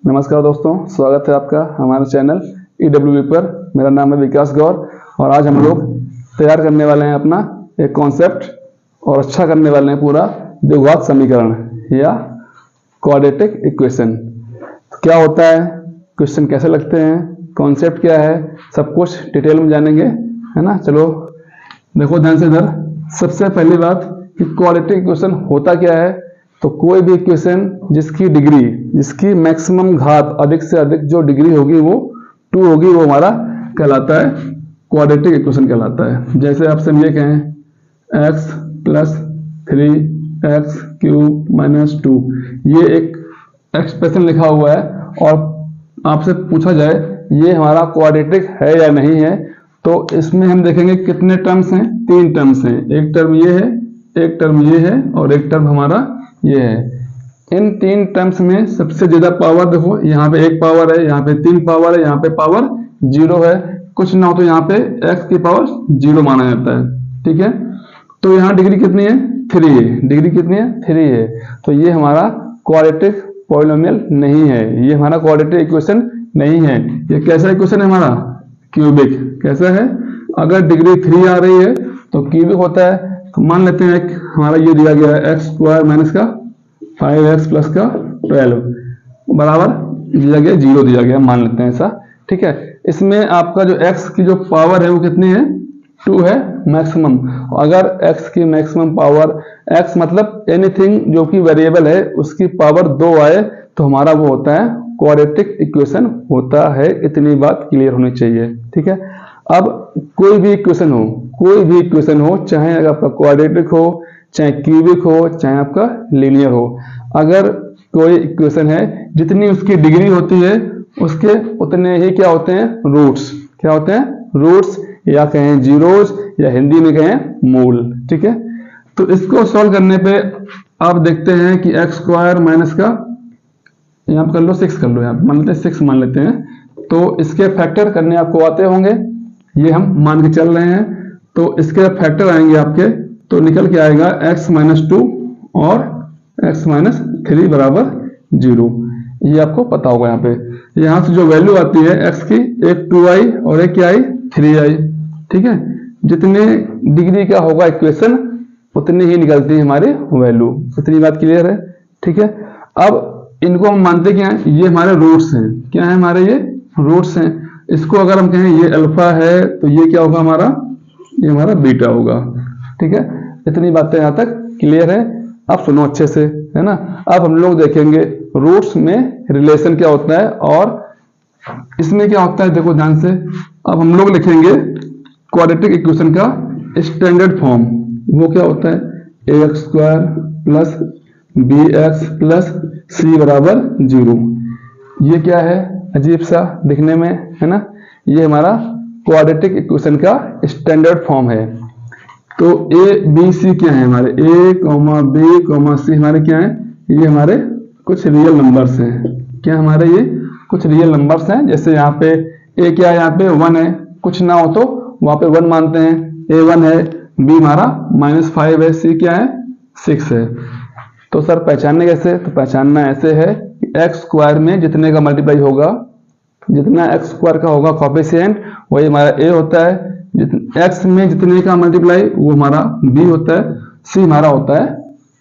नमस्कार दोस्तों, स्वागत है आपका हमारे चैनल EWB पर। मेरा नाम है विकास गौर और आज हम लोग तैयार करने वाले हैं अपना एक कॉन्सेप्ट और अच्छा करने वाले हैं पूरा द्विघात समीकरण या क्वाड्रेटिक इक्वेशन। क्या होता है, क्वेश्चन कैसे लगते हैं, कॉन्सेप्ट क्या है, सब कुछ डिटेल में जानेंगे, है ना। चलो देखो ध्यान से इधर। सबसे पहली बात कि क्वाड्रेटिक इक्वेशन होता क्या है। तो कोई भी इक्वेशन जिसकी डिग्री, जिसकी मैक्सिमम घात अधिक से अधिक जो डिग्री होगी वो 2 होगी, वो हमारा कहलाता है क्वाड्रेटिक इक्वेशन कहलाता है। जैसे आपसे हम ये कहें x + 3x³ - 2, ये एक एक्सप्रेशन लिखा हुआ है और आपसे पूछा जाए ये हमारा क्वाड्रेटिक है या नहीं है, तो इसमें हम देखेंगे कितने टर्म्स हैं। 3 टर्म्स हैं, एक टर्म ये है, एक टर्म ये है और एक टर्म हमारा ये है। इन 3 टर्म्स में सबसे ज्यादा पावर देखो, यहाँ पे 1 पावर है, यहाँ पे 3 पावर है, यहाँ पे पावर 0 है। कुछ ना हो तो यहाँ पे x की पावर 0 माना जाता है, ठीक है। तो यहाँ डिग्री कितनी है, 3 है। डिग्री कितनी है, 3 है। तो ये हमारा क्वाड्रेटिक पॉलिनोमियल नहीं है, ये हमारा क्वाड्रेटिक इक्वेशन नहीं है। ये कैसा इक्वेशन है हमारा, क्यूबिक। कैसा है, अगर डिग्री 3 आ रही है तो क्यूबिक होता है। तो मान लेते हैं एक हमारा ये दिया गया है x² - 5x + 12 बराबर दिया गया 0 दिया गया, मान लेते हैं ऐसा, ठीक है। इसमें आपका जो x की जो पावर है वो कितनी है, 2 है मैक्सिमम। अगर x की मैक्सिमम पावर, x मतलब एनीथिंग जो कि वेरिएबल है उसकी पावर 2 आए तो हमारा वो होता है क्वाड्रेटिक इक्वेशन होता है। इतनी बात क्लियर होनी चाहिए, ठीक है। अब कोई भी इक्वेशन हो, कोई भी इक्वेशन हो, चाहे अगर आपका क्वाड्रेटिक हो, चाहे क्यूबिक हो, चाहे आपका लीनियर हो, अगर कोई इक्वेशन है जितनी उसकी डिग्री होती है उसके उतने ही क्या होते हैं, रूट्स। क्या होते हैं, रूट्स, या कहें जीरोज, या हिंदी में कहें मूल, ठीक है। तो इसको सॉल्व करने पे आप देखते हैं कि x² माइनस का यहाँ कर लो 6 कर लो, यहाँ मान लेते हैं 6 मान लेते हैं। तो इसके फैक्टर करने आपको आते होंगे, ये हम मान के चल रहे हैं। तो इसके फैक्टर आएंगे आपके, तो निकल के आएगा x - 2 और x - 3 बराबर 0। ये आपको पता होगा। यहाँ पे यहाँ से जो वैल्यू आती है x की, एक 2i और एक क्या आई, 3i, ठीक है। जितने डिग्री का होगा इक्वेशन उतनी ही निकलती है हमारी वैल्यू। इतनी बात क्लियर है, ठीक है। अब इनको हम मानते क्या है, ये हमारे रूट्स हैं। क्या है हमारे, ये रूट्स हैं। इसको अगर हम कहें ये अल्फा है तो ये क्या होगा हमारा, ये हमारा बीटा होगा, ठीक है। इतनी बातें यहाँ तक क्लियर है। अब सुनो अच्छे से, है ना। अब हम लोग देखेंगे रूट्स में रिलेशन क्या होता है और इसमें क्या होता है, देखो ध्यान से। अब हम लोग लिखेंगे क्वाड्रेटिक इक्वेशन का स्टैंडर्ड फॉर्म। वो क्या होता है, ax² + bx + c बराबर 0। ये क्या है, अजीब सा दिखने में, है ना। ये हमारा क्वाड्रेटिक इक्वेशन का स्टैंडर्ड फॉर्म है। तो a b c क्या है हमारे, a, b, c हमारे क्या है, ये हमारे कुछ रियल नंबर्स हैं। क्या हमारे ये कुछ रियल नंबर्स हैं। जैसे यहाँ पे a क्या है, यहाँ पे 1 है, कुछ ना हो तो वहां पे 1 मानते हैं। a 1 है, b हमारा -5 है, c क्या है 6 है। तो सर पहचानने कैसे, तो पहचानना ऐसे है कि x² में जितने का मल्टीप्लाई होगा, जितना x² का होगा कोएफिशिएंट वही हमारा a होता है। x में जितने का मल्टीप्लाई वो हमारा b होता है। c हमारा होता है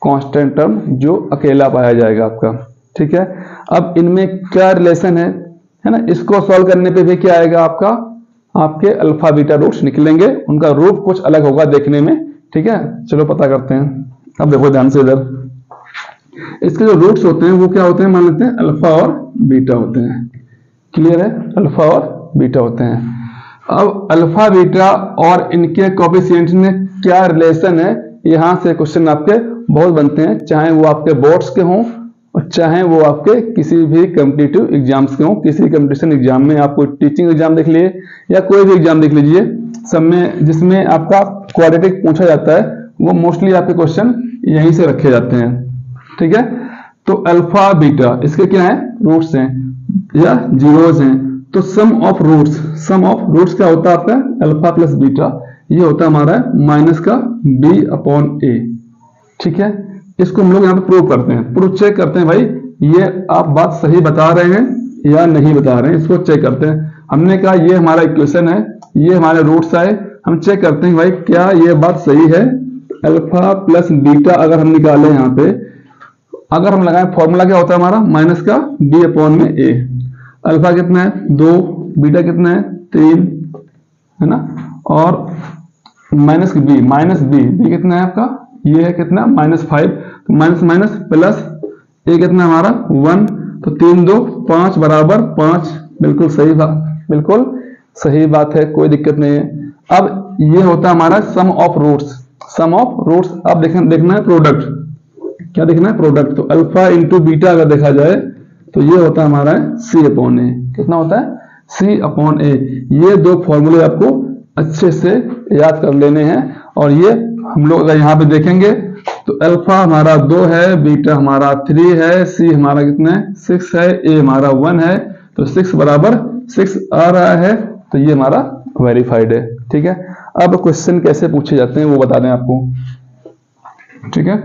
कांस्टेंट टर्म जो अकेला पाया जाएगा आपका, ठीक है। अब इनमें क्या रिलेशन है ना। इसको सॉल्व करने पे भी क्या आएगा आपका, आपके अल्फा बीटा रूट्स निकलेंगे। उनका रूप कुछ अलग होगा देखने में, ठीक है। चलो पता करते हैं। अब देखो ध्यान से इधर, इसके जो रूट्स होते हैं वो क्या होते हैं, मान लेते हैं अल्फा और बीटा होते हैं। क्लियर है, अल्फा और बीटा होते हैं। अब अल्फा बीटा और इनके कोएफिशिएंट्स में क्या रिलेशन है, यहां से क्वेश्चन आपके बहुत बनते हैं, चाहे वो आपके बोर्ड्स के हों और चाहे वो आपके किसी भी कॉम्पिटिटिव एग्जाम्स के हों। किसी कंपटीशन एग्जाम में, आपको टीचिंग एग्जाम देख लिए या कोई भी एग्जाम देख लीजिए, सब में जिसमें आपका क्वाड्रेटिक पूछा जाता है वो मोस्टली आपके क्वेश्चन यहीं से रखे जाते हैं, ठीक है। तो अल्फा बीटा इसके क्या है, रूट्स हैं या जीरोज हैं। तो सम ऑफ रूट्स क्या होता है आपका, अल्फा प्लस बीटा, ये होता है हमारा -b/a, ठीक है। इसको हम लोग यहाँ पे प्रूव करते हैं, प्रूफ चेक करते हैं भाई ये आप बात सही बता रहे हैं या नहीं बता रहे हैं, इसको चेक करते हैं। हमने कहा ये हमारा इक्वेशन है, ये हमारे रूट्स आए, हम चेक करते हैं भाई क्या ये बात सही है। अल्फा प्लस बीटा अगर हम निकालें यहाँ पे, अगर हम लगाएं फॉर्मूला क्या होता है हमारा, माइनस का बी अपॉन में ए। अल्फा कितना है 2, बीटा कितना है 3, है ना, और माइनस बी, बी कितना है आपका, ये है कितना -5, तो माइनस माइनस प्लस ए कितना हमारा 1, तो 3 2 5 बराबर 5। बिल्कुल सही बात, बिल्कुल सही बात है, कोई दिक्कत नहीं है। अब ये होता है हमारा sum of roots, sum of roots. अब देखना है प्रोडक्ट, क्या देखना है प्रोडक्ट, तो अल्फा इंटू बीटा अगर देखा जाए तो ये होता है हमारा सी अपॉन ए। कितना होता है सी अपॉन ए। ये दो फॉर्मूले आपको अच्छे से याद कर लेने हैं, और ये हम लोग अगर यहाँ पे देखेंगे तो अल्फा हमारा 2 है, बीटा हमारा 3 है, सी हमारा कितना है 6 है, ए हमारा 1 है, तो 6 बराबर 6 आ रहा है, तो ये हमारा वेरीफाइड है। ठीक है, अब क्वेश्चन कैसे पूछे जाते हैं वो बता दें आपको। ठीक है,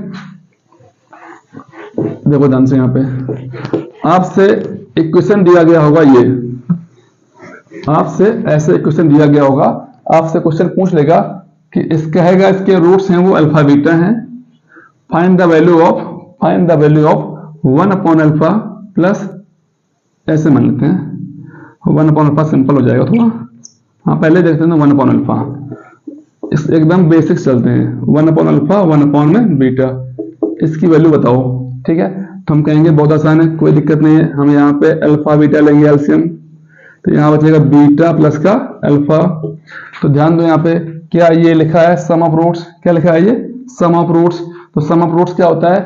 देखो ध्यान से, यहाँ पे आपसे एक क्वेश्चन दिया गया होगा, ये आपसे ऐसे क्वेश्चन दिया गया होगा, आपसे क्वेश्चन पूछ लेगा कि इस कहेगा इसके रूट्स हैं वो अल्फा बीटा हैं, find the value of 1 upon alpha plus, ऐसे मान लेते हैं 1 अपॉन अल्फा, सिंपल हो जाएगा थोड़ा। हाँ पहले देखते हैं 1 अपॉन अल्फा, इस एकदम बेसिक्स चलते हैं। 1 अपॉन अल्फा 1 अपॉन में बीटा, इसकी वैल्यू बताओ। ठीक है, तो हम कहेंगे बहुत आसान है, कोई दिक्कत नहीं है। हम यहाँ पे अल्फा बीटा लेंगे एलसीएम, तो यहाँ बचेगा बीटा प्लस का अल्फा। तो ध्यान दो यहाँ पे क्या ये लिखा है सम ऑफ रूट्स, क्या लिखा है ये सम ऑफ रूट्स। तो सम ऑफ रूट्स क्या होता है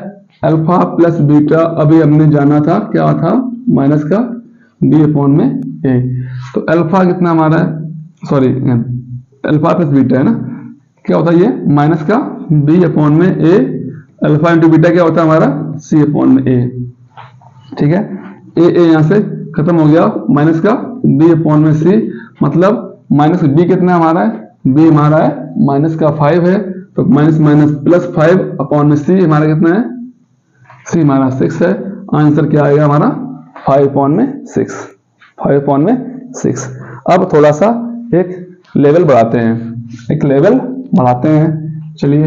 अल्फा प्लस बीटा, अभी हमने जाना था क्या था माइनस का बी अपॉन में ए। तो अल्फा कितना हमारा है, सॉरी अल्फा प्लस बीटा है ना, क्या होता है ये माइनस का बी अपॉन में ए, अल्फा इंटू बीटा क्या होता है हमारा सी अपॉन में ए। ठीक है, ए यहां से खत्म हो गया, माइनस का बी अपॉन में सी, मतलब माइनस बी कितना हमारा है, बी हमारा है माइनस का 5 है, तो माइनस माइनस प्लस 5 अपॉन में सी हमारा कितना है, सी हमारा 6 है। आंसर क्या आएगा हमारा 5 अपॉन में 6, 5 अपॉन में 6। अब थोड़ा सा एक लेवल बढ़ाते हैं, चलिए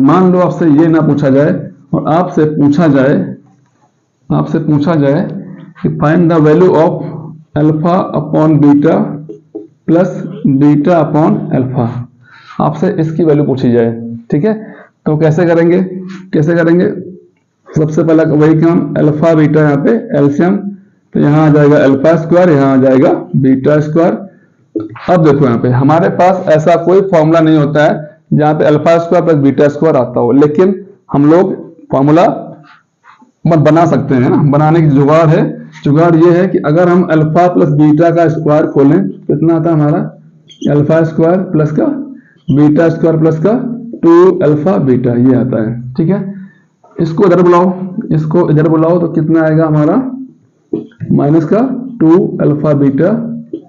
मान लो आपसे ये ना पूछा जाए और आपसे पूछा जाए कि find the value of alpha upon beta plus beta upon alpha, आपसे इसकी वैल्यू पूछी जाए। ठीक है, तो कैसे करेंगे, सबसे पहला वही काम, अल्फा बीटा यहाँ पे एलसीएम, तो यहाँ आ जाएगा अल्फा स्क्वायर, यहाँ आ जाएगा बीटा स्क्वायर। अब देखो यहाँ पे हमारे पास ऐसा कोई फॉर्मूला नहीं होता है जहाँ पे alpha square plus beta square आता हो, लेकिन हम लोग फॉर्मूला बना सकते हैं ना, बनाने की जुगाड़ ये है कि अगर हम अल्फा प्लस बीटा का स्क्वायर खोलें कितना आता है हमारा, अल्फा स्क्वायर प्लस का बीटा स्क्वायर प्लस का 2 अल्फा बीटा, ये आता है। ठीक है, इसको इधर बुलाओ, तो कितना आएगा हमारा माइनस का 2 अल्फा बीटा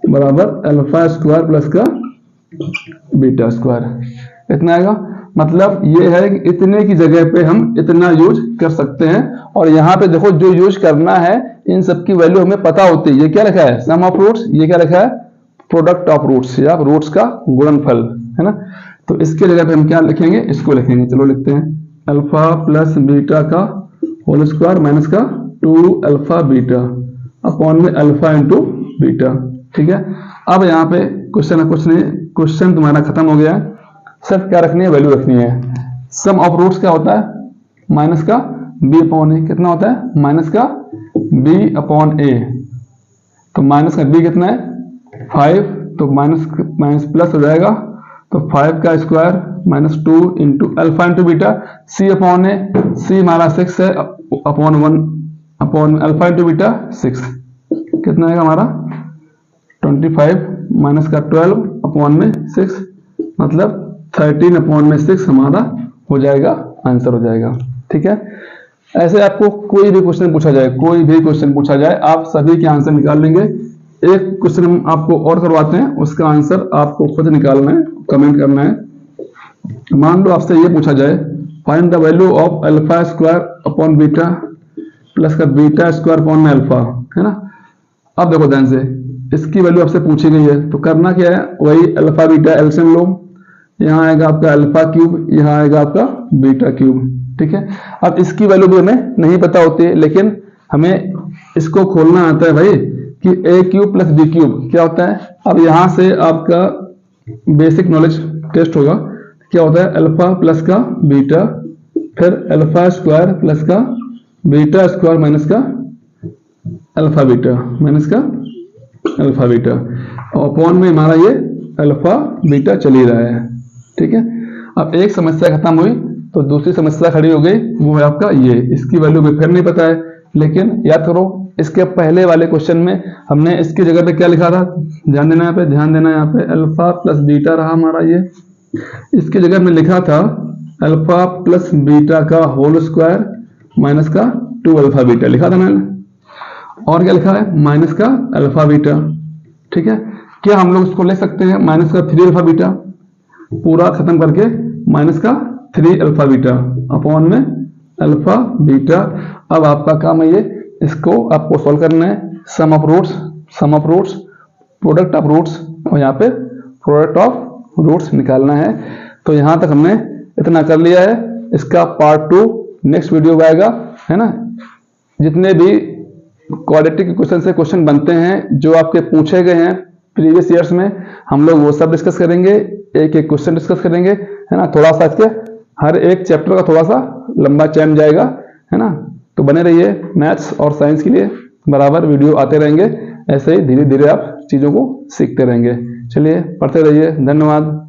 बराबर अल्फा स्क्वायर प्लस का बीटा स्क्वायर, इतना आएगा। मतलब ये है कि इतने की जगह पे हम इतना यूज कर सकते हैं, और यहाँ पे देखो जो यूज करना है इन सब की वैल्यू हमें पता होती है। ये क्या लिखा है सम ऑफ रूट्स, ये क्या लिखा है प्रोडक्ट ऑफ रूट्स या रूट्स का गुणनफल, है ना। तो इसके जगह पे हम क्या लिखेंगे, इसको लिखेंगे, चलो लिखते हैं अल्फा प्लस बीटा का होल स्क्वायर माइनस का 2 अल्फा बीटा अपॉन में अल्फा इंटू बीटा। ठीक है, अब यहाँ पे क्वेश्चन तुम्हारा खत्म हो गया है। सिर्फ क्या रखनी है, वैल्यू रखनी है। सम ऑफ रूट्स क्या होता है माइनस का बी अपॉन ए, कितना होता है माइनस का बी अपॉन ए, तो माइनस का बी कितना है 5, तो माइनस प्लस हो जाएगा, तो 5 का square minus 2 into alpha into beta, C upon A, C हमारा 6 है upon 1 upon alpha into beta 6, कितना आएगा हमारा 25 माइनस का 12 अपॉन में 6, मतलब 13 अपॉन में 6 हमारा हो जाएगा, आंसर हो जाएगा। ठीक है, ऐसे आपको कोई भी क्वेश्चन पूछा जाए आप सभी के आंसर निकाल लेंगे। एक क्वेश्चन हम आपको और करवाते हैं, उसका आंसर आपको खुद निकालना है, कमेंट करना है। मान लो आपसे ये पूछा जाए find the value of alpha square upon beta, plus का बीटा स्क्वायर अपॉन में अल्फा, है ना। अब देखो ध्यान से, इसकी वैल्यू आपसे पूछी गई है, तो करना क्या है, वही अल्फा बीटा एलसीएम लो। यहाँ आएगा आपका अल्फा क्यूब, यहाँ आएगा आपका बीटा क्यूब, ठीक है। अब इसकी वैल्यू भी हमें नहीं पता होती है, लेकिन हमें इसको खोलना आता है भाई कि ए क्यूब प्लस बी क्यूब क्या होता है। अब यहाँ से आपका बेसिक नॉलेज टेस्ट होगा, क्या होता है, अल्फा प्लस का बीटा, फिर अल्फा स्क्वायर प्लस का बीटा स्क्वायर माइनस का अल्फा बीटा, माइनस का अल्फा बीटा, अपॉन में हमारा ये अल्फा बीटा चल ही रहा है, ठीक है। अब एक समस्या खत्म हुई तो दूसरी समस्या खड़ी हो गई, वो है आपका ये, इसकी वैल्यू भी फिर नहीं पता है। लेकिन याद करो, इसके पहले वाले क्वेश्चन में हमने इसकी जगह पे क्या लिखा था, ध्यान देना यहाँ पे, ध्यान देना यहाँ पे, अल्फा प्लस बीटा रहा हमारा ये, इसकी जगह में लिखा था अल्फा प्लस बीटा का होल स्क्वायर माइनस का 2 अल्फा बीटा लिखा था मैंने, और क्या लिखा है, माइनस का अल्फा बीटा, ठीक है। क्या हम लोग इसको ले सकते हैं माइनस का 3 अल्फा बीटा, पूरा खत्म करके माइनस का 3 अल्फा बीटा अपॉन में अल्फा बीटा। अब आपका काम है ये, इसको आपको सॉल्व करना है, sum of roots, product of roots, और यहाँ पे प्रोडक्ट ऑफ रूट्स निकालना है। तो यहाँ तक हमने इतना कर लिया है, इसका पार्ट 2 नेक्स्ट वीडियो में आएगा, है ना। जितने भी क्वाड्रेटिक क्वेश्चन से क्वेश्चन बनते हैं जो आपके पूछे गए हैं प्रीवियस ईयर्स में, हम लोग वो सब डिस्कस करेंगे, एक एक क्वेश्चन डिस्कस करेंगे, है ना। थोड़ा सा इसके हर एक चैप्टर का थोड़ा सा लंबा चैन जाएगा, है ना। तो बने रहिए, मैथ्स और साइंस के लिए बराबर वीडियो आते रहेंगे, ऐसे ही धीरे धीरे आप चीज़ों को सीखते रहेंगे। चलिए पढ़ते रहिए, धन्यवाद।